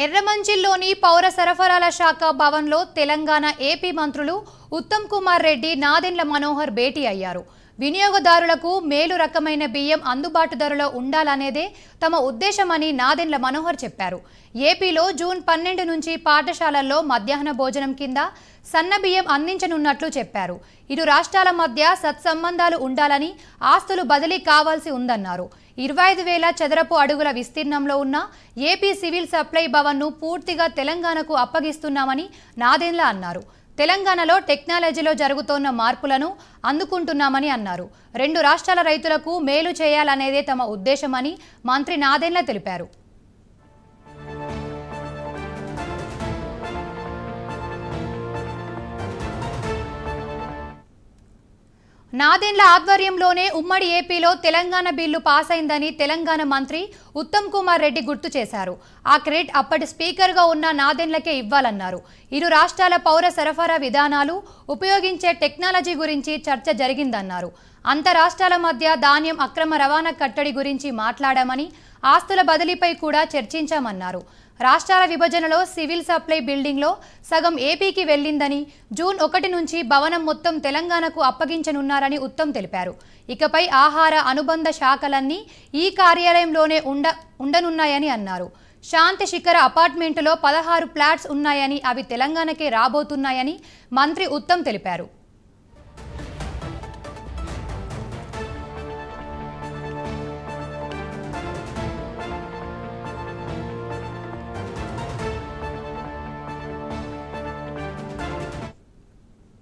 ఎర్రమంజిల్లోని పౌర సరఫరాల శాఖ భవన్లో తెలంగాణ ఏపీ మంత్రులు ఉత్తమ్ కుమార్ రెడ్డి, నాదెండ్ల మనోహర్ భేటీ అయ్యారు. వినియోగదారులకు మేలు రకమైన బియ్యం అందుబాటు ధరలో ఉండాలనేదే తమ ఉద్దేశమని నాదెండ్ల మనోహర్ చెప్పారు. ఏపీలో జూన్ 12 నుంచి పాఠశాలల్లో మధ్యాహ్న భోజనం కింద సన్న బియ్యం అందించనున్నట్లు చెప్పారు. ఇరు రాష్ట్రాల మధ్య సత్సంబంధాలు ఉండాలని, ఆస్తులు బదిలీ కావాల్సి ఉందన్నారు. 25,000 చదరపు అడుగుల విస్తీర్ణంలో ఉన్న ఏపీ సివిల్ సప్లై భవన్ను పూర్తిగా తెలంగాణకు అప్పగిస్తున్నామని నాదెండ్ల అన్నారు. తెలంగాణలో టెక్నాలజీలో జరుగుతోన్న మార్పులను అందుకుంటున్నామని అన్నారు. రెండు రాష్ట్రాల రైతులకు మేలు చేయాలనేదే తమ ఉద్దేశమని మంత్రి నాదెండ్ల తెలిపారు. నాదెండ్ల ఆధ్వర్యంలోనే ఉమ్మడి ఏపీలో తెలంగాణ బిల్లు పాస్ అయిందని తెలంగాణ మంత్రి ఉత్తమ్ కుమార్ రెడ్డి గుర్తు చేశారు. ఆ క్రెడిట్ అప్పటి స్పీకర్గా ఉన్న నాదెండ్లకే ఇవ్వాలన్నారు. ఇరు రాష్ట్రాల పౌర సరఫరా విధానాలు, ఉపయోగించే టెక్నాలజీ గురించి చర్చ జరిగిందన్నారు. అంత రాష్ట్రాల మధ్య ధాన్యం అక్రమ రవాణా కట్టడి గురించి మాట్లాడామని, ఆస్తుల బదిలీపై కూడా చర్చించామన్నారు. రాష్ట్రాల విభజనలో సివిల్ సప్లై బిల్డింగ్లో సగం ఏపీకి వెళ్లిందని, జూన్ 1 నుంచి భవనం మొత్తం తెలంగాణకు అప్పగించనున్నారని ఉత్తమ్ తెలిపారు. ఇకపై ఆహార అనుబంధ శాఖలన్నీ ఈ కార్యాలయంలోనే ఉండనున్నాయని అన్నారు. శాంతి శిఖర అపార్ట్మెంటులో 16 ఫ్లాట్స్ ఉన్నాయని, అవి తెలంగాణకే రాబోతున్నాయని మంత్రి ఉత్తమ్ తెలిపారు.